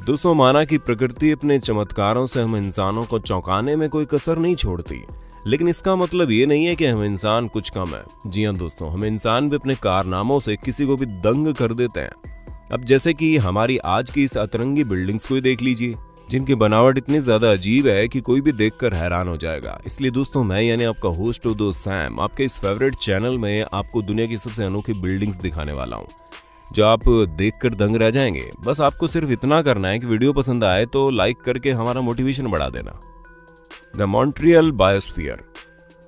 दोस्तों, माना कि प्रकृति अपने चमत्कारों से हम इंसानों को चौंकाने में कोई कसर नहीं छोड़ती, लेकिन इसका मतलब ये नहीं है कि हम इंसान कुछ कम है। जी हाँ दोस्तों, हम इंसान भी अपने कारनामों से किसी को भी दंग कर देते हैं। अब जैसे कि हमारी आज की इस अतरंगी बिल्डिंग्स को ही देख लीजिए, जिनकी बनावट इतनी ज्यादा अजीब है कि कोई भी देखकर हैरान हो जाएगा। इसलिए दोस्तों, मैं यानी आपका होस्ट दोस्त सैम आपके इस फेवरेट चैनल में आपको दुनिया की सबसे अनोखी बिल्डिंग्स दिखाने वाला हूँ, जो आप देखकर दंग रह जाएंगे। बस आपको सिर्फ इतना करना है कि वीडियो पसंद आए तो लाइक करके हमारा मोटिवेशन बढ़ा देना। The Montreal biosphere.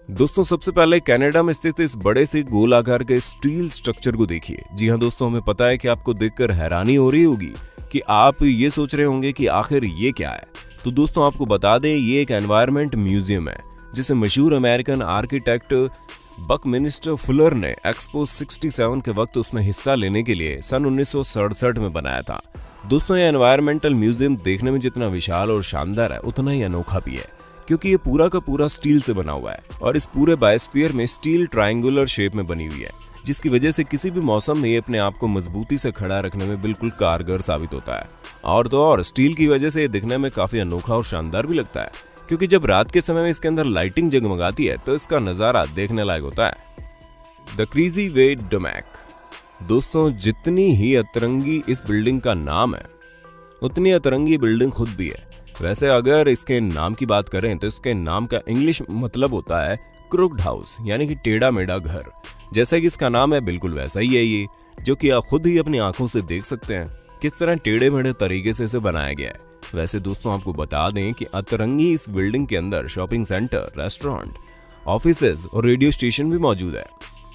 दोस्तों, सबसे पहले कनाडा में स्थित इस बड़े से गोल आकार के स्टील स्ट्रक्चर को देखिए। जी हाँ दोस्तों, हमें पता है कि आपको देखकर हैरानी हो रही होगी कि आप ये सोच रहे होंगे कि आखिर ये क्या है। तो दोस्तों, आपको बता दें, ये एक एनवायरनमेंट म्यूजियम है जिसे मशहूर अमेरिकन आर्किटेक्ट बकमिनिस्टर फुलर ने एक्सपो 67 के वक्त उसमें हिस्सा लेने के लिए सन 1967 में बनाया था। दोस्तों, ये एनवायरमेंटल म्यूजियम देखने में जितना विशाल और शानदार है, उतना ही अनोखा भी है, क्योंकि ये पूरा का पूरा स्टील से बना हुआ है और इस पूरे बायोस्फीयर में स्टील ट्रायंगुलर शेप में बनी हुई है, जिसकी वजह से किसी भी मौसम में ये अपने आप को मजबूती से खड़ा रखने में बिल्कुल कारगर साबित होता है। और तो और स्टील की वजह से ये दिखने में काफी अनोखा और शानदार भी लगता है, क्योंकि जब रात के समय में इसके अंदर लाइटिंग जगमगाती है तो इसका नजारा देखने लायक होता है। द क्रेजी वे डोमैक। दोस्तों, जितनी ही अतरंगी इस बिल्डिंग का नाम है, उतनी अतरंगी बिल्डिंग खुद भी है। वैसे अगर इसके नाम की बात करें तो इसके नाम का इंग्लिश मतलब होता है क्रुक्ड हाउस, यानी कि टेढ़ा मेढ़ा घर। जैसा कि इसका नाम है, बिल्कुल वैसा ही है ये, जो कि आप खुद ही अपनी आंखों से देख सकते हैं किस तरह टेढ़े मेढ़े तरीके से इसे बनाया गया है। वैसे दोस्तों, आपको बता दें कि अतरंगी इस बिल्डिंग के अंदर शॉपिंग सेंटर, रेस्टोरेंट, ऑफिसेज और रेडियो स्टेशन भी मौजूद है।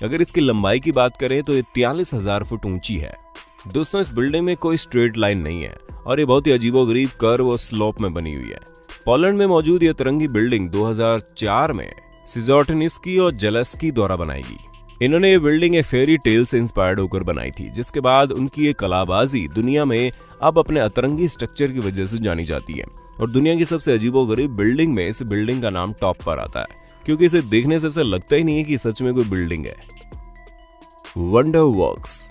अगर इसकी लंबाई की बात करें तो ये 43,000 फुट ऊंची है। दोस्तों, इस बिल्डिंग में कोई स्ट्रेट लाइन नहीं है और ये बहुत ही अजीबोगरीब कर्व और स्लोप में बनी हुई है। पोलैंड में मौजूद ये अतरंगी बिल्डिंग 2004 में सिजोटनिस्की और जेलेस्की द्वारा बनाई गई। इन्होंने ये बिल्डिंग एक फेरी टेल से इंस्पायर्ड होकर बनाई थी, जिसके बाद उनकी ये कलाबाजी दुनिया में अब अपने अतरंगी स्ट्रक्चर की वजह से जानी जाती है और दुनिया की सबसे अजीबोगरीब बिल्डिंग में इस बिल्डिंग का नाम टॉप पर आता है, क्योंकि इसे देखने से ऐसा लगता ही नहीं है कि सच में कोई बिल्डिंग है। Wonder works.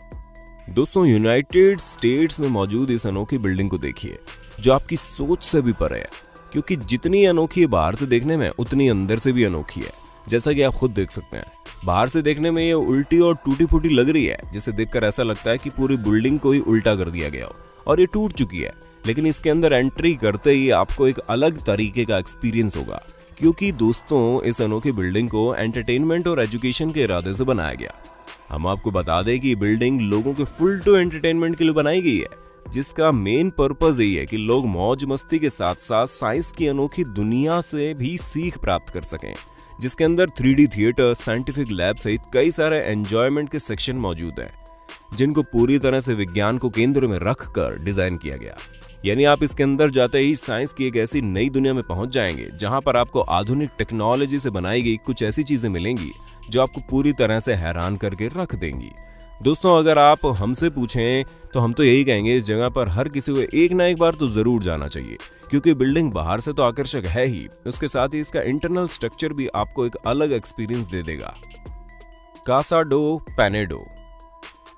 दोस्तों, यूनाइटेड स्टेट्स में मौजूद इस अनोखी बिल्डिंग को देखिए, जो आपकी सोच से भी परे है, क्योंकि जितनी अनोखी है बाहर से देखने में, उतनी अंदर से भी अनोखी है। जैसा कि आप खुद देख सकते हैं, बाहर से देखने में ये उल्टी और टूटी फूटी लग रही है, जिसे देखकर ऐसा लगता है कि पूरी बिल्डिंग को ही उल्टा कर दिया गया हो और ये टूट चुकी है। लेकिन इसके अंदर एंट्री करते ही आपको एक अलग तरीके का एक्सपीरियंस होगा, क्योंकि दोस्तों, इस अनोखी बिल्डिंग को एंटरटेनमेंट और एजुकेशन के इरादे से बनाया गया। हम आपको बता दें कि बिल्डिंग लोगों के फुल टू एंटरटेनमेंट के लिए बनाई गई है, जिसका मेन पर्पस यही है कि लोग मौज मस्ती के साथ साथ साइंस की अनोखी दुनिया से भी सीख प्राप्त कर सकें, जिसके अंदर 3D थिएटर, साइंटिफिक लैब सहित कई सारे एंजॉयमेंट के सेक्शन मौजूद हैं, जिनको पूरी तरह से विज्ञान को केंद्र में रखकर डिजाइन किया गया। यानी आप इसके अंदर जाते ही साइंस की एक ऐसी नई दुनिया में पहुंच जाएंगे, जहां पर आपको आधुनिक टेक्नोलॉजी से बनाई गई कुछ ऐसी चीजें मिलेंगी जो आपको पूरी तरह से हैरान करके रख देंगी। दोस्तों, अगर आप हमसे पूछें तो हम तो यही कहेंगे, इस जगह पर हर किसी को एक ना एक बार तो जरूर जाना चाहिए, क्योंकि बिल्डिंग बाहर से तो आकर्षक है ही, उसके साथ ही इसका इंटरनल स्ट्रक्चर भी आपको एक अलग एक्सपीरियंस दे देगा। कासा डो पेनेडो।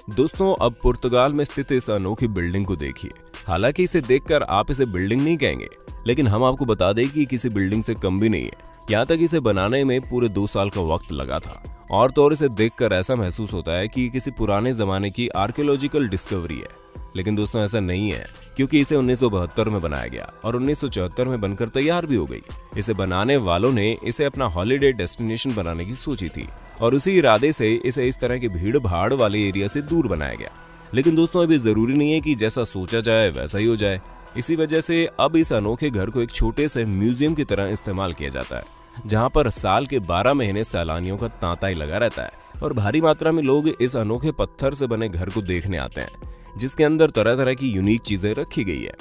दोस्तों, अब पुर्तगाल में स्थित इस अनोखी बिल्डिंग को देखिए। हालांकि इसे देखकर आप इसे बिल्डिंग नहीं कहेंगे, लेकिन हम आपको बता दें कि किसी बिल्डिंग से कम भी नहीं है। यहाँ तक इसे बनाने में पूरे 2 साल का वक्त लगा था और तो और इसे देखकर ऐसा महसूस होता है कि किसी पुराने जमाने की आर्कियोलॉजिकल डिस्कवरी है। लेकिन दोस्तों, ऐसा नहीं है, क्योंकि इसे 1972 में बनाया गया और 1974 में बनकर तैयार भी हो गई। इसे बनाने वालों ने इसे अपना हॉलिडे डेस्टिनेशन बनाने की सोची थी और उसी इरादे से इसे इस तरह की भीड़ भाड़ वाले एरिया से दूर बनाया गया। लेकिन दोस्तों, अभी जरूरी नहीं है कि जैसा सोचा जाए वैसा ही हो जाए। इसी वजह से अब इस अनोखे घर को एक छोटे से म्यूजियम की तरह इस्तेमाल किया जाता है, जहां पर साल के 12 महीने सैलानियों का तांता ही लगा रहता है और भारी मात्रा में लोग इस अनोखे पत्थर से बने घर को देखने आते हैं, जिसके अंदर तरह तरह की यूनिक चीजें रखी गई है।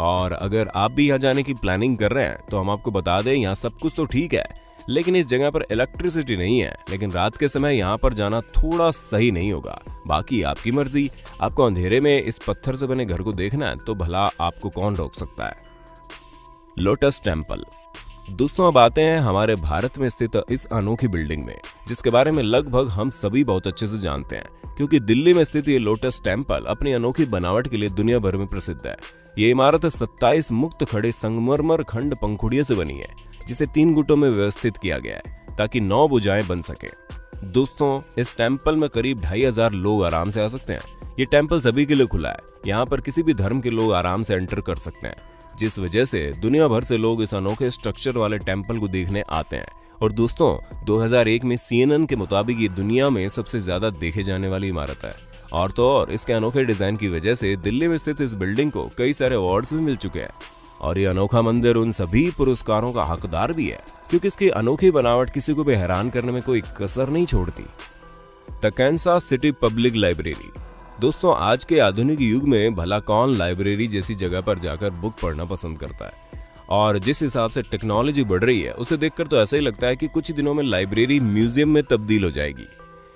और अगर आप भी यहाँ जाने की प्लानिंग कर रहे हैं तो हम आपको बता दें, यहाँ सब कुछ तो ठीक है, लेकिन इस जगह पर इलेक्ट्रिसिटी नहीं है। लेकिन रात के समय यहाँ पर जाना थोड़ा सही नहीं होगा। बाकी आपकी मर्जी, आपको अंधेरे में इस पत्थर से बने घर को देखना है तो भला आपको कौन रोक सकता है। Lotus temple. दोस्तों, अब आते हैं हमारे भारत में स्थित इस अनोखी बिल्डिंग में, जिसके बारे में लगभग हम सभी बहुत अच्छे से जानते हैं, क्योंकि दिल्ली में स्थित ये लोटस टेम्पल अपनी अनोखी बनावट के लिए दुनिया भर में प्रसिद्ध है। ये इमारत 27 मुक्त खड़े संगमरमर खंड पंखुड़ियों से बनी है, जिसे 3 गुटों में व्यवस्थित किया गया है ताकि 9 भुजाएं बन सके। दोस्तों, इस टेम्पल में करीब 2500 लोग आराम से आ सकते हैं। ये टेम्पल सभी के लिए खुला है, यहाँ पर किसी भी धर्म के लोग आराम से एंटर कर सकते हैं, जिस वजह से दुनिया भर से लोग इस अनोखे स्ट्रक्चर वाले टेम्पल को देखने आते हैं। और दोस्तों, 2001 में CNN के मुताबिक ये दुनिया में सबसे ज्यादा देखे जाने वाली इमारत है। और तो और इसके अनोखे डिजाइन की वजह से दिल्ली में स्थित इस बिल्डिंग को कई सारे अवार्ड्स भी मिल चुके हैं। और ये अनोखा मंदिर उन सभी पुरस्कारों का हकदार भी है, क्योंकि इसकी अनोखी बनावट किसी को भी हैरान करने में कोई कसर नहीं छोड़ती। The Kansas city public library. दोस्तों, आज के आधुनिक युग में भला कौन लाइब्रेरी जैसी जगह पर जाकर बुक पढ़ना पसंद करता है। और जिस हिसाब से टेक्नोलॉजी बढ़ रही है, उसे देखकर तो ऐसा ही लगता है कि कुछ दिनों में लाइब्रेरी म्यूजियम में तब्दील हो जाएगी।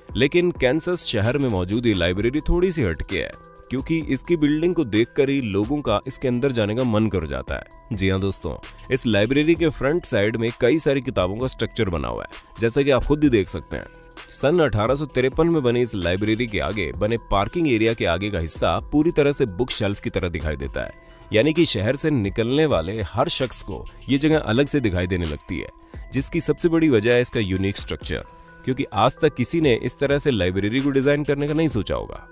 लेकिन कैंसस शहर में मौजूद ये लाइब्रेरी थोड़ी सी हटके है, क्योंकि इसकी बिल्डिंग को देखकर ही लोगों का इसके अंदर जाने का मन कर जाता है। जी हाँ दोस्तों, इस लाइब्रेरी के फ्रंट साइड में कई सारी किताबों का स्ट्रक्चर बना हुआ है, जैसा कि आप खुद ही देख सकते हैं। सन 1853 में बनी इस लाइब्रेरी के आगे बने पार्किंग एरिया के आगे का हिस्सा पूरी तरह से बुक शेल्फ की तरह दिखाई देता है, यानी कि शहर से निकलने वाले हर शख्स को ये जगह अलग से दिखाई देने लगती है, जिसकी सबसे बड़ी वजह है इसका यूनिक स्ट्रक्चर, क्योंकि आज तक किसी ने इस तरह से लाइब्रेरी को डिजाइन करने का नहीं सोचा होगा।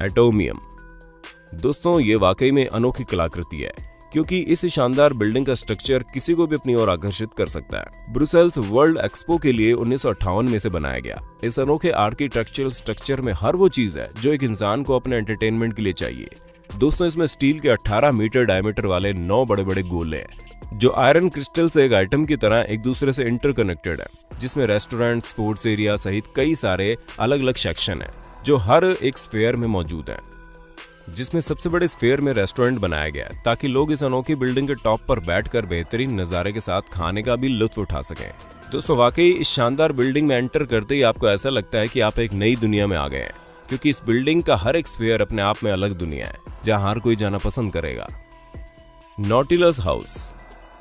एटोमियम। दोस्तों, ये वाकई में अनोखी कलाकृति है, क्योंकि इस शानदार बिल्डिंग का स्ट्रक्चर किसी को भी अपनी ओर आकर्षित कर सकता है। ब्रुसेल्स वर्ल्ड एक्सपो के लिए 1958 में से बनाया गया। इस अनोखे आर्किटेक्चरल स्ट्रक्चर में हर वो चीज है जो एक इंसान को अपने एंटरटेनमेंट के लिए चाहिए। दोस्तों, इसमें स्टील के 18 मीटर डायमीटर वाले 9 बड़े बड़े गोले हैं, जो आयरन क्रिस्टल से एक आइटम की तरह एक दूसरे से इंटरकनेक्टेड है, जिसमें रेस्टोरेंट, स्पोर्ट्स एरिया सहित कई सारे अलग अलग सेक्शन हैं, जो हर एक स्फीयर में मौजूद हैं। जिसमें सबसे बड़े स्फीयर में रेस्टोरेंट बनाया गया है, ताकि लोग इस अनोखी बिल्डिंग के टॉप पर बैठकर बेहतरीन नज़ारे के साथ खाने का भी लुत्फ उठा सकें। दोस्तों, वाकई इस शानदार बिल्डिंग में एंटर करते ही आपको ऐसा लगता है कि आप एक नई दुनिया में आ गए हैं, क्योंकि इस बिल्डिंग का हर एक स्फीयर अपने आप में अलग दुनिया है, जहां हर कोई जाना पसंद करेगा। Nautilus house.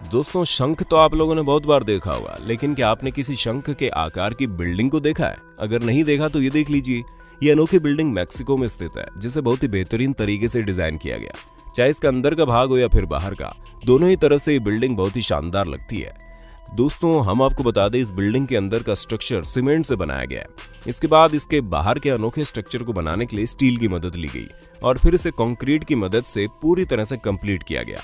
दोस्तों, शंख तो आप लोगों ने बहुत बार देखा होगा, लेकिन क्या आपने किसी शंख के आकार की बिल्डिंग को देखा है? अगर नहीं देखा तो ये देख लीजिए। ये अनोखी बिल्डिंग मैक्सिको में स्थित है, जिसे बहुत ही बेहतरीन तरीके से डिजाइन किया गया। चाहे इसका अंदर का भाग हो या फिर बाहर का, दोनों ही तरह से ये बिल्डिंग बहुत ही शानदार लगती है। दोस्तों, हम आपको बता दें, इस बिल्डिंग के अंदर का स्ट्रक्चर सीमेंट से बनाया गया है। इसके बाद इसके बाहर के अनोखे स्ट्रक्चर को बनाने के लिए स्टील की मदद ली गई और फिर इसे कंक्रीट की मदद से पूरी तरह से कंप्लीट किया गया।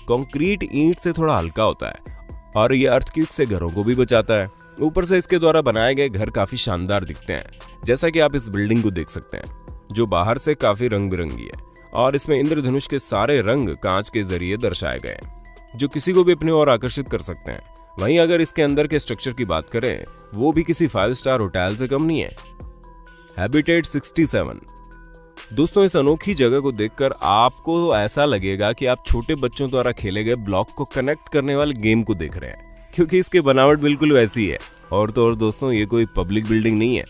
कंक्रीट ईंट से थोड़ा हल्का होता है और ये अर्थक्वेक से घरों को भी बचाता है। ऊपर से इसके द्वारा बनाए गए घर काफी शानदार दिखते हैं, जैसा कि आप इस बिल्डिंग को देख सकते हैं, जो बाहर से काफी रंग बिरंगी है और इसमें इंद्रधनुष के सारे रंग कांच के जरिए दर्शाए गए हैं, जो किसी को भी अपनी ओर आकर्षित कर सकते हैं। वहीं अगर इसके अंदर के स्ट्रक्चर की बात करें, वो भी किसी 5 स्टार होटल से कम नहीं है। हैबिटेट 67। दोस्तों, इस अनोखी जगह को देखकर आपको ऐसा लगेगा कि आप छोटे बच्चों द्वारा खेले गए ब्लॉक को कनेक्ट करने वाले गेम को देख रहे हैं, क्योंकि इसकी बनावट बिल्कुल वैसी है। और तो और दोस्तों, ये कोई पब्लिक बिल्डिंग नहीं है,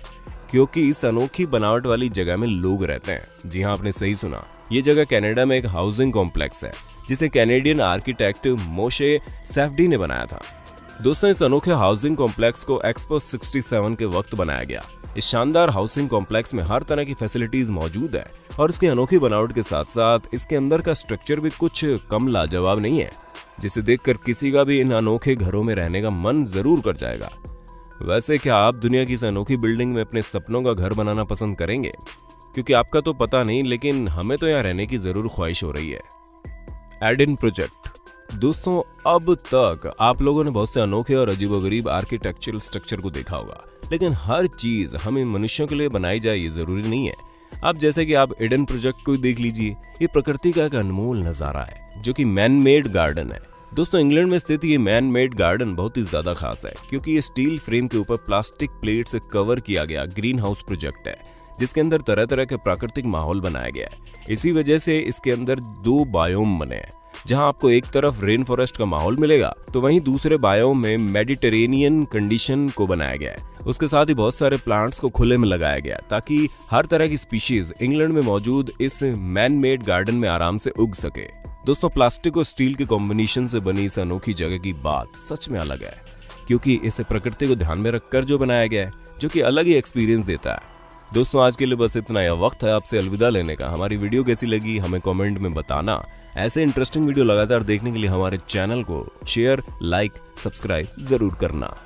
क्योंकि इस अनोखी बनावट वाली जगह में लोग रहते हैं। जी हाँ, आपने सही सुना, ये जगह कनाडा में एक हाउसिंग कॉम्प्लेक्स है, जिसे कैनेडियन आर्किटेक्ट मोशे सैफडी ने बनाया था। दोस्तों, इस अनोखे हाउसिंग कॉम्प्लेक्स को एक्सपो 67 के वक्त बनाया गया। इस शानदार हाउसिंग कॉम्प्लेक्स में हर तरह की फैसिलिटीज मौजूद है और इसकी अनोखी बनावट के साथ साथ इसके अंदर का स्ट्रक्चर भी कुछ कम लाजवाब नहीं है, जिसे देखकर किसी का भी इन अनोखे घरों में रहने का मन जरूर कर जाएगा। वैसे क्या आप दुनिया की इस अनोखी बिल्डिंग में अपने सपनों का घर बनाना पसंद करेंगे? क्योंकि आपका तो पता नहीं, लेकिन हमें तो यहाँ रहने की जरूर ख्वाहिश हो रही है। Eden Project. दोस्तों, अब तक आप लोगों ने बहुत से अनोखे और अजीबोगरीब आर्किटेक्चरल स्ट्रक्चर को देखा होगा, लेकिन हर चीज हमें मनुष्यों के लिए बनाई जाए ये जरूरी नहीं है। अब जैसे कि आप एडन प्रोजेक्ट को देख लीजिए, ये प्रकृति का एक अनमोल नजारा है, जो कि मैन मेड गार्डन है। दोस्तों, इंग्लैंड में स्थित ये मैन मेड गार्डन बहुत ही ज्यादा खास है, क्योंकि ये स्टील फ्रेम के ऊपर प्लास्टिक प्लेट से कवर किया गया ग्रीन हाउस प्रोजेक्ट है, जिसके अंदर तरह तरह के प्राकृतिक माहौल बनाया गया है। इसी वजह से इसके अंदर 2 बायोम बने हैं, जहां आपको एक तरफ रेन फॉरेस्ट का माहौल मिलेगा, तो वहीं दूसरे बायोम में मेडिटेरेनियन कंडीशन को बनाया गया है। उसके साथ ही बहुत सारे प्लांट्स को खुले में लगाया गया, ताकि हर तरह की स्पीशीज इंग्लैंड में मौजूद इस मैन मेड गार्डन में आराम से उग सके। दोस्तों, प्लास्टिक और स्टील के कॉम्बिनेशन से बनी इस अनोखी जगह की बात सच में अलग है, क्योंकि इसे प्रकृति को ध्यान में रखकर जो बनाया गया है, जो कि अलग ही एक्सपीरियंस देता है। दोस्तों, आज के लिए बस इतना। यह वक्त है आपसे अलविदा लेने का। हमारी वीडियो कैसी लगी हमें कमेंट में बताना। ऐसे इंटरेस्टिंग वीडियो लगातार देखने के लिए हमारे चैनल को शेयर, लाइक, सब्सक्राइब जरूर करना।